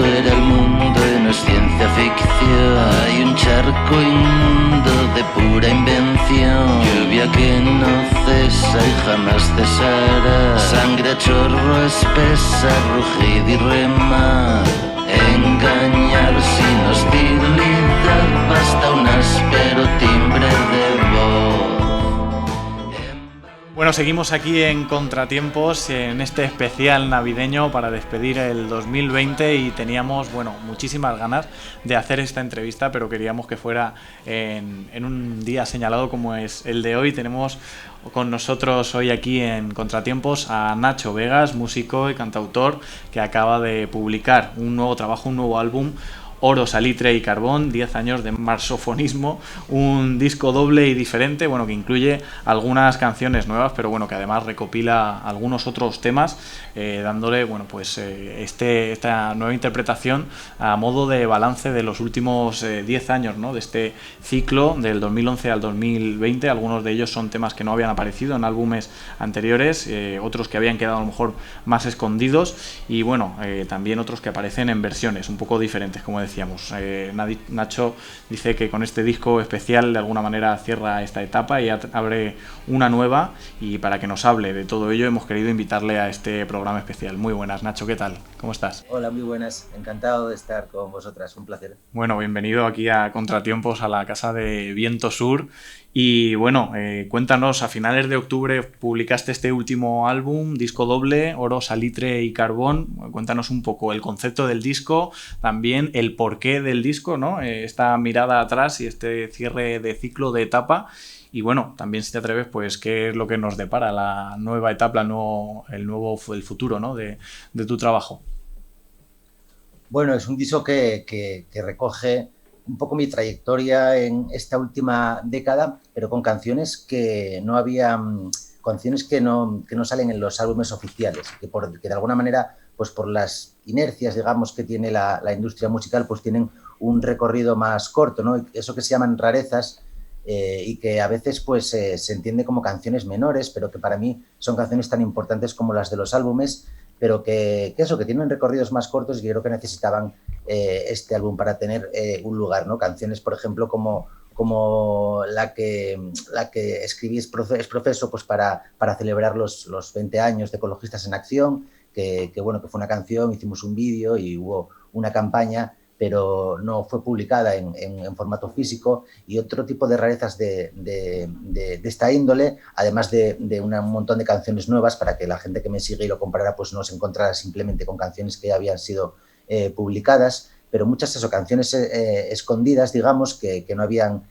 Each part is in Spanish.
fuera el mundo y no es ciencia ficción. Hay un charco inmundo de pura invención, lluvia que no cesa y jamás cesará, sangre a chorro espesa, rugir y remar, engañar sin hostilidad, basta un áspero timbre de voz. Bueno, seguimos aquí en Contratiempos, en este especial navideño para despedir el 2020 y teníamos, muchísimas ganas de hacer esta entrevista, pero queríamos que fuera en un día señalado como es el de hoy. Tenemos con nosotros hoy aquí en Contratiempos a Nacho Vegas, músico y cantautor, que acaba de publicar un nuevo trabajo, un nuevo álbum, Oro, Salitre y Carbón, 10 años de marsofonismo, un disco doble y diferente, que incluye algunas canciones nuevas, pero que además recopila algunos otros temas, dándole, esta nueva interpretación a modo de balance de los últimos 10 años, ¿no? De este ciclo del 2011 al 2020. Algunos de ellos son temas que no habían aparecido en álbumes anteriores, otros que habían quedado a lo mejor más escondidos y también otros que aparecen en versiones un poco diferentes, como decíamos. Nacho dice que con este disco especial de alguna manera cierra esta etapa y abre una nueva, y para que nos hable de todo ello hemos querido invitarle a este programa especial. Muy buenas, Nacho, ¿qué tal? ¿Cómo estás? Hola, muy buenas, encantado de estar con vosotras, un placer. Bueno, bienvenido aquí a Contratiempos, a la casa de Viento Sur. Y cuéntanos, a finales de octubre publicaste este último álbum, disco doble, Oro, Salitre y Carbón. Cuéntanos un poco el concepto del disco, también el porqué del disco, ¿no? Esta mirada atrás y este cierre de ciclo, de etapa. Y también si te atreves, pues qué es lo que nos depara la nueva etapa, el futuro, ¿no? de tu trabajo. Bueno, es un disco que recoge un poco mi trayectoria en esta última década, pero con canciones que no salen en los álbumes oficiales, que de alguna manera, pues por las inercias, digamos, que tiene la industria musical, pues tienen un recorrido más corto, ¿no? Eso que se llaman rarezas, y que a veces pues se entiende como canciones menores, pero que para mí son canciones tan importantes como las de los álbumes, pero que tienen recorridos más cortos, y que creo que necesitaban este álbum para tener un lugar, ¿no? Canciones, por ejemplo, como la que escribí Es Profeso, pues para celebrar los 20 años de Ecologistas en Acción, que fue una canción, hicimos un vídeo y hubo una campaña, pero no fue publicada en formato físico, y otro tipo de rarezas de esta índole, además de un montón de canciones nuevas para que la gente que me sigue y lo comprara pues no se encontrara simplemente con canciones que ya habían sido publicadas, pero muchas canciones escondidas, digamos, que no habían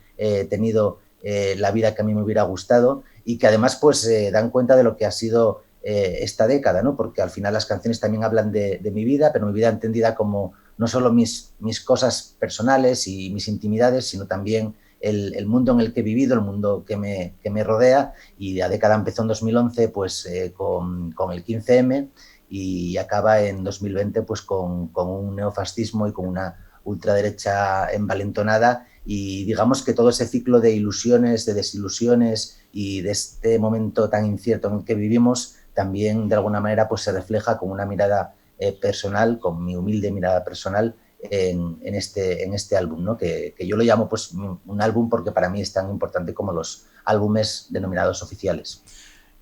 tenido la vida que a mí me hubiera gustado, y que además pues dan cuenta de lo que ha sido esta década, ¿no? Porque al final las canciones también hablan de mi vida, pero mi vida entendida como no solo mis cosas personales y mis intimidades, sino también el mundo en el que he vivido, el mundo que me rodea. Y la década empezó en 2011 pues, con el 15M, y acaba en 2020 pues, con un neofascismo y con una ultraderecha envalentonada. Y digamos que todo ese ciclo de ilusiones, de desilusiones y de este momento tan incierto en el que vivimos, también de alguna manera pues, se refleja con una mirada personal, con mi humilde mirada personal en este álbum, ¿no? Que yo lo llamo pues un álbum porque para mí es tan importante como los álbumes denominados oficiales.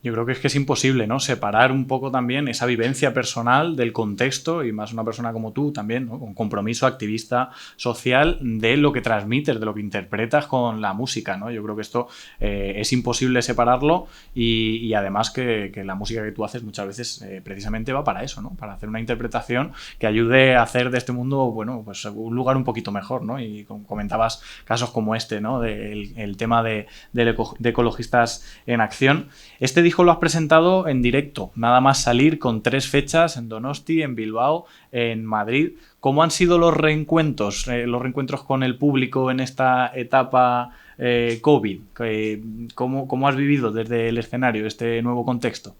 Yo creo que es imposible, ¿no? Separar un poco también esa vivencia personal del contexto, y más una persona como tú también, ¿no? Con compromiso activista social, de lo que transmites, de lo que interpretas con la música, ¿no? Yo creo que esto es imposible separarlo, y además que la música que tú haces muchas veces precisamente va para eso, ¿no? Para hacer una interpretación que ayude a hacer de este mundo, pues un lugar un poquito mejor, ¿no? Y comentabas casos como este, ¿no? El tema de Ecologistas en Acción. Este disco lo has presentado en directo, nada más salir, con 3 fechas en Donosti, en Bilbao, en Madrid. ¿Cómo han sido los reencuentros con el público en esta etapa COVID? ¿Cómo has vivido desde el escenario este nuevo contexto?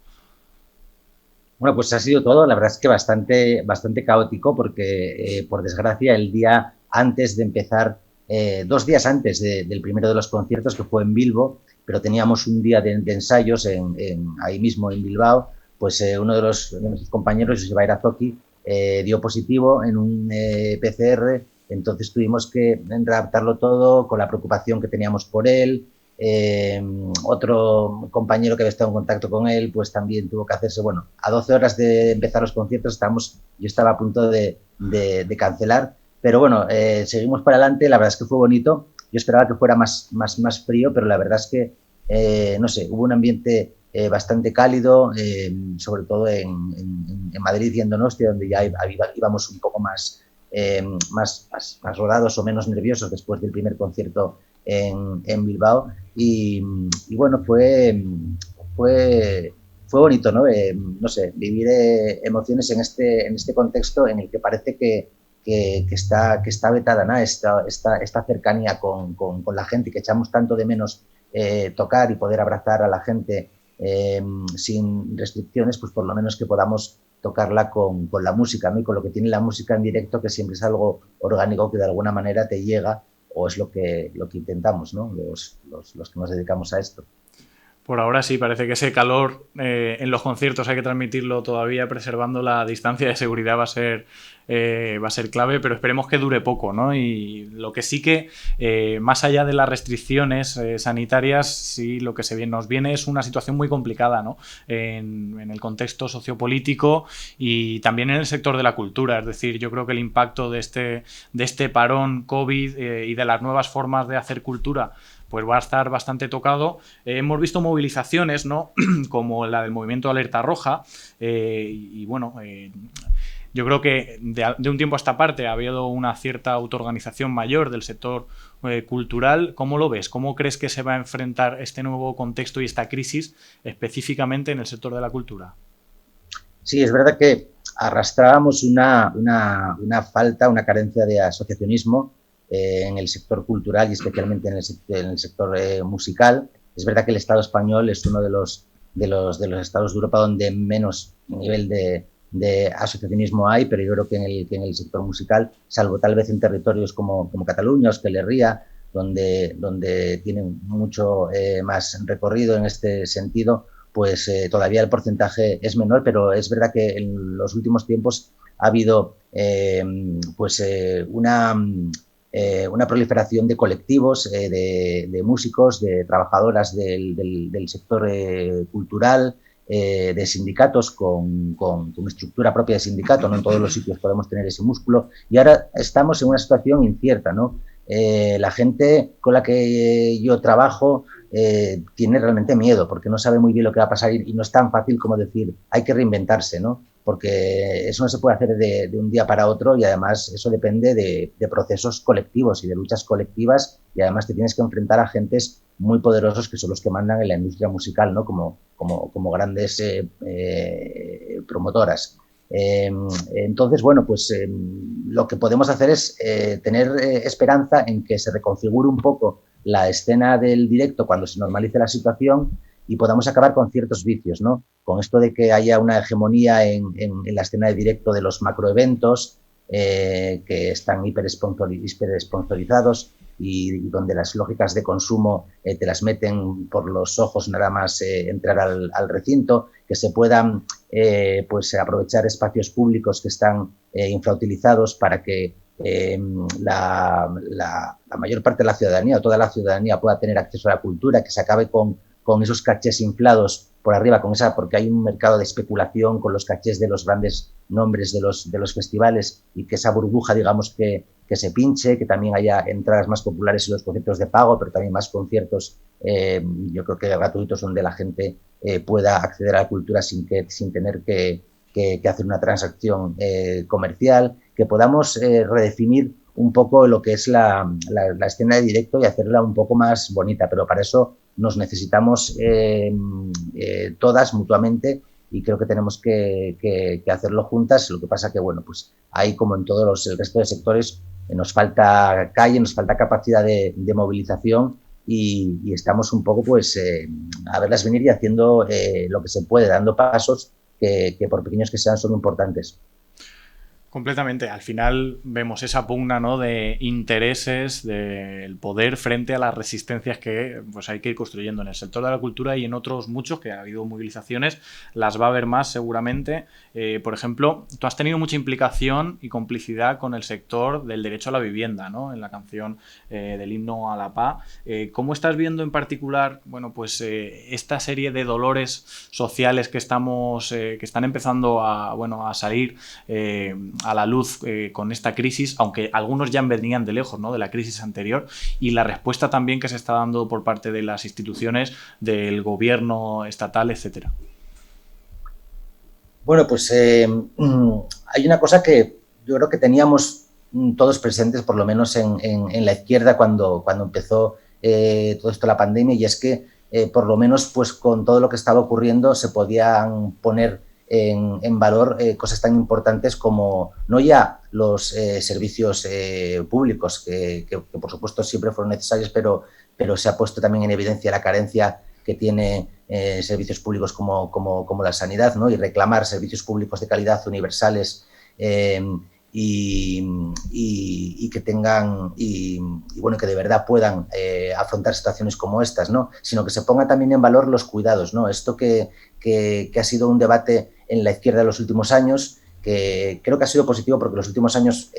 Bueno, pues ha sido todo, la verdad es que bastante caótico, porque por desgracia el día antes de empezar, 2 días antes del primero de los conciertos, que fue en Bilbo, pero teníamos un día de ensayos ahí mismo en Bilbao, pues uno de nuestros compañeros, Joseba Irazoki, dio positivo en un PCR, entonces tuvimos que readaptarlo todo con la preocupación que teníamos por él. Otro compañero que había estado en contacto con él, pues también tuvo que hacerse, bueno, a 12 horas de empezar los conciertos yo estaba a punto de cancelar, pero bueno, seguimos para adelante, la verdad es que fue bonito. Yo esperaba que fuera más frío, pero la verdad es que, no sé, hubo un ambiente bastante cálido, sobre todo en Madrid y en Donostia, donde ya íbamos un poco más rodados o menos nerviosos después del primer concierto en Bilbao. Y bueno, fue bonito, ¿no? No sé, vivir emociones en este contexto en el que parece que está vetada, ¿no? esta cercanía con la gente, que echamos tanto de menos tocar y poder abrazar a la gente sin restricciones, pues por lo menos que podamos tocarla con la música, ¿no? Y con lo que tiene la música en directo, que siempre es algo orgánico que de alguna manera te llega, o es lo que intentamos, ¿no? Los que nos dedicamos a esto. Por ahora sí, parece que ese calor en los conciertos hay que transmitirlo todavía, preservando la distancia de seguridad va a ser clave, pero esperemos que dure poco, ¿no? Y lo que sí que, más allá de las restricciones sanitarias, sí lo que nos viene es una situación muy complicada, ¿no? En el contexto sociopolítico y también en el sector de la cultura. Es decir, yo creo que el impacto de este parón COVID y de las nuevas formas de hacer cultura pues va a estar bastante tocado. Hemos visto movilizaciones, ¿no? Como la del movimiento Alerta Roja, y bueno, yo creo que de un tiempo a esta parte ha habido una cierta autoorganización mayor del sector cultural. ¿Cómo lo ves? ¿Cómo crees que se va a enfrentar este nuevo contexto y esta crisis específicamente en el sector de la cultura? Sí, es verdad que arrastrábamos una falta, una carencia de asociacionismo en el sector cultural y especialmente en el sector musical. Es verdad que el Estado español es uno de los estados de Europa donde menos nivel de asociacionismo hay, pero yo creo que en el sector musical, salvo tal vez en territorios como Cataluña o Euskal Herria, donde tienen mucho más recorrido en este sentido, pues todavía el porcentaje es menor, pero es verdad que en los últimos tiempos ha habido una proliferación de colectivos, de músicos, de trabajadoras del sector cultural, de sindicatos con estructura propia de sindicato. No en todos los sitios podemos tener ese músculo, y ahora estamos en una situación incierta, ¿no? La gente con la que yo trabajo tiene realmente miedo porque no sabe muy bien lo que va a pasar, y no es tan fácil como decir hay que reinventarse, ¿no? Porque eso no se puede hacer de un día para otro, y además eso depende de procesos colectivos y de luchas colectivas, y además te tienes que enfrentar a agentes muy poderosos que son los que mandan en la industria musical, ¿no? Como grandes promotoras. Entonces, bueno, pues lo que podemos hacer es tener esperanza en que se reconfigure un poco la escena del directo cuando se normalice la situación y podamos acabar con ciertos vicios, ¿no? Con esto de que haya una hegemonía en la escena de directo de los macroeventos que están hiperesponsorizados y donde las lógicas de consumo te las meten por los ojos nada más entrar al recinto, que se puedan pues aprovechar espacios públicos que están infrautilizados para que la mayor parte de la ciudadanía o toda la ciudadanía pueda tener acceso a la cultura, que se acabe con esos cachés inflados por arriba, porque hay un mercado de especulación con los cachés de los grandes nombres de los festivales, y que esa burbuja, digamos, que se pinche, que también haya entradas más populares en los conciertos de pago, pero también más conciertos, yo creo que gratuitos, donde la gente pueda acceder a la cultura sin tener que hacer una transacción comercial, que podamos redefinir un poco lo que es la escena de directo y hacerla un poco más bonita, pero para eso nos necesitamos todas mutuamente, y creo que tenemos que hacerlo juntas. Lo que pasa que, bueno, pues ahí, como en todos el resto de sectores, nos falta calle, nos falta capacidad de movilización, y estamos un poco pues a verlas venir y haciendo lo que se puede, dando pasos que por pequeños que sean son importantes. Completamente. Al final vemos esa pugna, ¿no?, de intereses, del poder frente a las resistencias que pues hay que ir construyendo en el sector de la cultura y en otros muchos, que ha habido movilizaciones, las va a haber más seguramente. Por ejemplo, tú has tenido mucha implicación y complicidad con el sector del derecho a la vivienda, ¿no?, en la canción del himno a la paz. ¿Cómo estás viendo en particular, bueno, pues esta serie de dolores sociales que están empezando a salir a la luz con esta crisis, aunque algunos ya venían de lejos, ¿no?, de la crisis anterior, y la respuesta también que se está dando por parte de las instituciones, del gobierno estatal, etcétera? Bueno, pues hay una cosa que yo creo que teníamos todos presentes, por lo menos en la izquierda, cuando empezó todo esto, la pandemia, y es que por lo menos pues con todo lo que estaba ocurriendo se podían poner en valor cosas tan importantes como no ya los servicios públicos, que por supuesto siempre fueron necesarios, pero se ha puesto también en evidencia la carencia que tiene servicios públicos como la sanidad, ¿no? Y reclamar servicios públicos de calidad, universales, y que tengan y bueno, que de verdad puedan afrontar situaciones como estas, ¿no? Sino que se pongan también en valor los cuidados, ¿no? Esto que ha sido un debate en la izquierda en los últimos años, que creo que ha sido positivo porque en los últimos años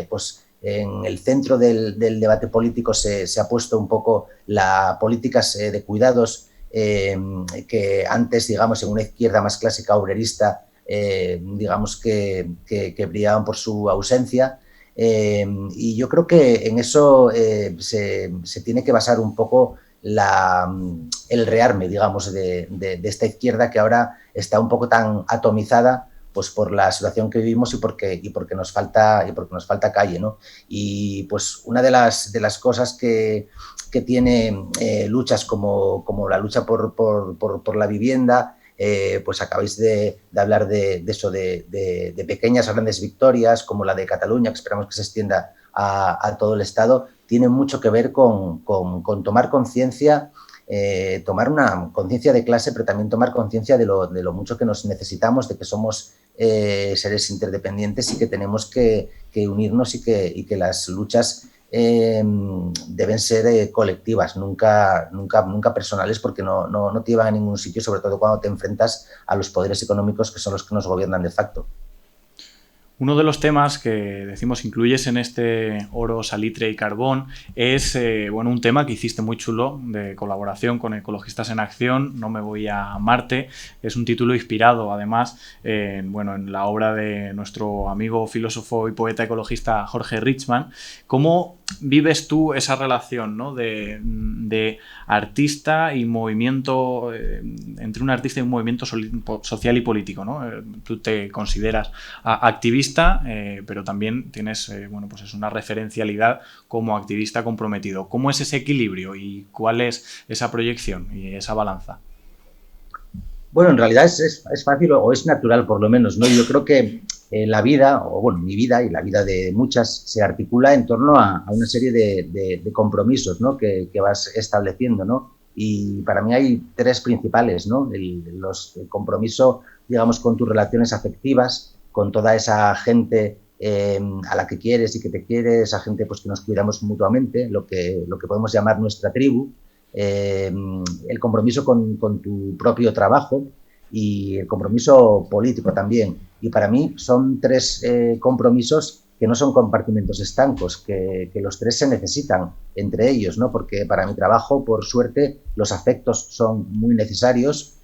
pues en el centro del debate político se ha puesto un poco las políticas de cuidados, que antes, digamos, en una izquierda más clásica obrerista, digamos que brillaban por su ausencia, y yo creo que en eso se tiene que basar un poco el rearme, digamos, de esta izquierda que ahora está un poco tan atomizada pues por la situación que vivimos y porque nos falta calle, ¿no? Y pues una de las cosas que tiene luchas como la lucha por la vivienda, pues acabáis de hablar de eso, de pequeñas o grandes victorias, como la de Cataluña, que esperamos que se extienda a todo el Estado, tiene mucho que ver con tomar conciencia, tomar una conciencia de clase, pero también tomar conciencia de lo mucho que nos necesitamos, de que somos seres interdependientes y que tenemos que unirnos y que las luchas deben ser colectivas, nunca personales, porque no te llevan a ningún sitio, sobre todo cuando te enfrentas a los poderes económicos que son los que nos gobiernan de facto. Uno de los temas que decimos incluyes en este Oro, Salitre y Carbón es un tema que hiciste muy chulo de colaboración con Ecologistas en Acción, No me voy a Marte. Es un título inspirado además en la obra de nuestro amigo filósofo y poeta ecologista Jorge Richman. ¿Cómo vives tú esa relación, ¿no?, de artista y movimiento, entre un artista y un movimiento social y político, ¿no? Tú te consideras activista, pero también tienes pues es una referencialidad como activista comprometido. ¿Cómo es ese equilibrio y cuál es esa proyección y esa balanza? Bueno, en realidad es fácil, o es natural por lo menos, ¿no? Yo creo que la vida, o bueno, mi vida y la vida de muchas, se articula en torno a una serie de compromisos, ¿no?, que vas estableciendo, ¿no? Y para mí hay tres principales, ¿no? El compromiso, digamos, con tus relaciones afectivas, con toda esa gente a la que quieres y que te quiere, esa gente pues que nos cuidamos mutuamente, lo que podemos llamar nuestra tribu. El compromiso con tu propio trabajo y el compromiso político también. Y para mí son tres compromisos que no son compartimentos estancos, que los tres se necesitan entre ellos, ¿no? Porque para mi trabajo, por suerte, los afectos son muy necesarios,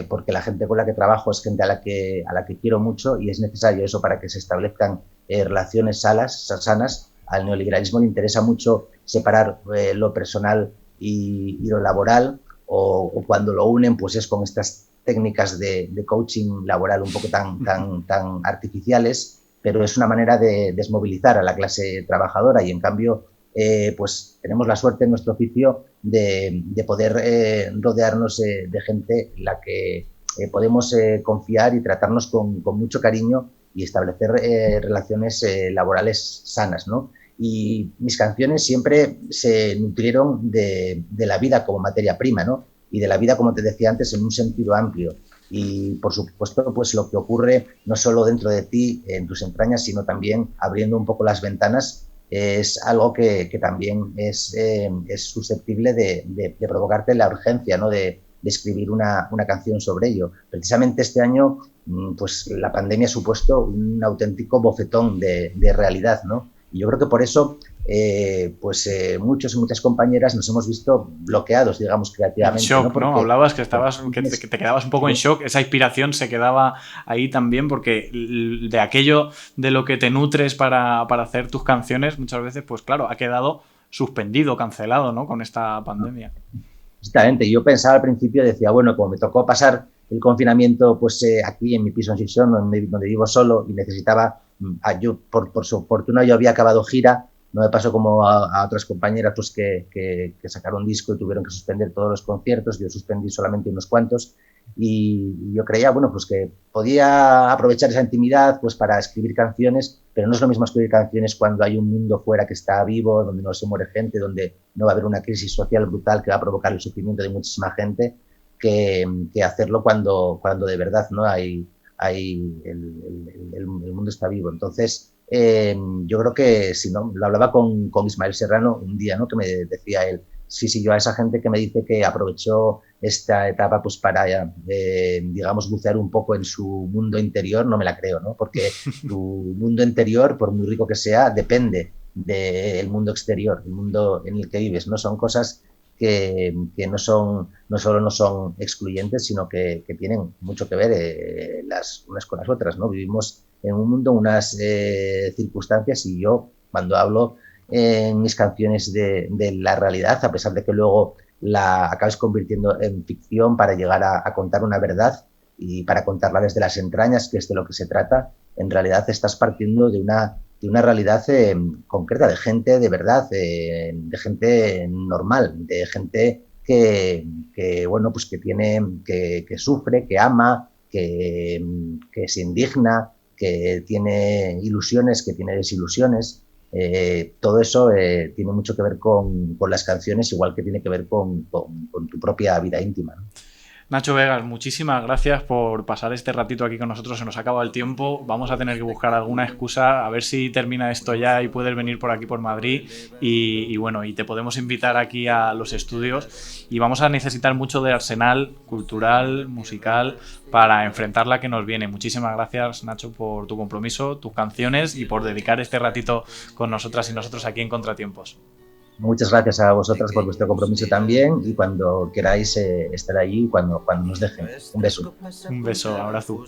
porque la gente con la que trabajo es gente a la que quiero mucho, y es necesario eso para que se establezcan relaciones sanas. Al neoliberalismo le interesa mucho separar lo personal y lo laboral, o cuando lo unen pues es con estas técnicas de coaching laboral un poco tan artificiales, pero es una manera de desmovilizar a la clase trabajadora, y en cambio pues tenemos la suerte en nuestro oficio de poder rodearnos de gente en la que podemos confiar y tratarnos con mucho cariño y establecer relaciones laborales sanas, ¿no? Y mis canciones siempre se nutrieron de la vida como materia prima, ¿no? Y de la vida, como te decía antes, en un sentido amplio. y por supuesto pues lo que ocurre no solo dentro de ti, en tus entrañas, sino también abriendo un poco las ventanas, es algo que también es susceptible de provocarte la urgencia, ¿no? de escribir una canción sobre ello. Precisamente este año pues la pandemia ha supuesto un auténtico bofetón de realidad, ¿no? Y yo creo que por eso muchos y muchas compañeras nos hemos visto bloqueados, digamos, creativamente. En shock, ¿no? Porque, ¿no? Hablabas que te quedabas un poco en shock, esa inspiración se quedaba ahí también, porque de aquello de lo que te nutres para hacer tus canciones, muchas veces, pues claro, ha quedado suspendido, cancelado, ¿no? Con esta pandemia. Exactamente. Yo pensaba al principio, decía, bueno, como me tocó pasar el confinamiento pues aquí en mi piso en Sison, donde vivo solo, y necesitaba, yo por su fortuna yo había acabado gira, no me pasó como a otras compañeras pues que sacaron disco y tuvieron que suspender todos los conciertos. Yo suspendí solamente unos cuantos y yo creía, bueno, pues que podía aprovechar esa intimidad pues para escribir canciones, pero no es lo mismo escribir canciones cuando hay un mundo fuera que está vivo, donde no se muere gente, donde no va a haber una crisis social brutal que va a provocar el sufrimiento de muchísima gente, que hacerlo cuando de verdad no hay el mundo está vivo. Entonces yo creo que si no, lo hablaba con Ismael Serrano un día, ¿no? Que me decía él, sí, yo a esa gente que me dice que aprovechó esta etapa pues para, digamos, bucear un poco en su mundo interior, no me la creo, ¿no? Porque tu mundo interior, por muy rico que sea, depende del mundo exterior, el mundo en el que vives, ¿no? Son cosas que no solo no son excluyentes, sino que tienen mucho que ver las unas con las otras, ¿no? Vivimos en un mundo, unas circunstancias, y yo cuando hablo en mis canciones de la realidad, a pesar de que luego la acabes convirtiendo en ficción para llegar a contar una verdad y para contarla desde las entrañas, que es de lo que se trata, en realidad estás partiendo de una realidad concreta, de gente de verdad, de gente normal, de gente que bueno, pues que tiene, que sufre, que ama, que se indigna, que tiene ilusiones, que tiene desilusiones. Todo eso tiene mucho que ver con las canciones, igual que tiene que ver con tu propia vida íntima, ¿no? Nacho Vegas, muchísimas gracias por pasar este ratito aquí con nosotros. Se nos acaba el tiempo. Vamos a tener que buscar alguna excusa a ver si termina esto ya y puedes venir por aquí por Madrid y bueno, y te podemos invitar aquí a los estudios, y vamos a necesitar mucho de arsenal cultural, musical, para enfrentar la que nos viene. Muchísimas gracias, Nacho, por tu compromiso, tus canciones y por dedicar este ratito con nosotras y nosotros aquí en Contratiempos. Muchas gracias a vosotras por vuestro compromiso también, y cuando queráis estar allí, cuando nos dejen. Un beso. Un beso, abrazo.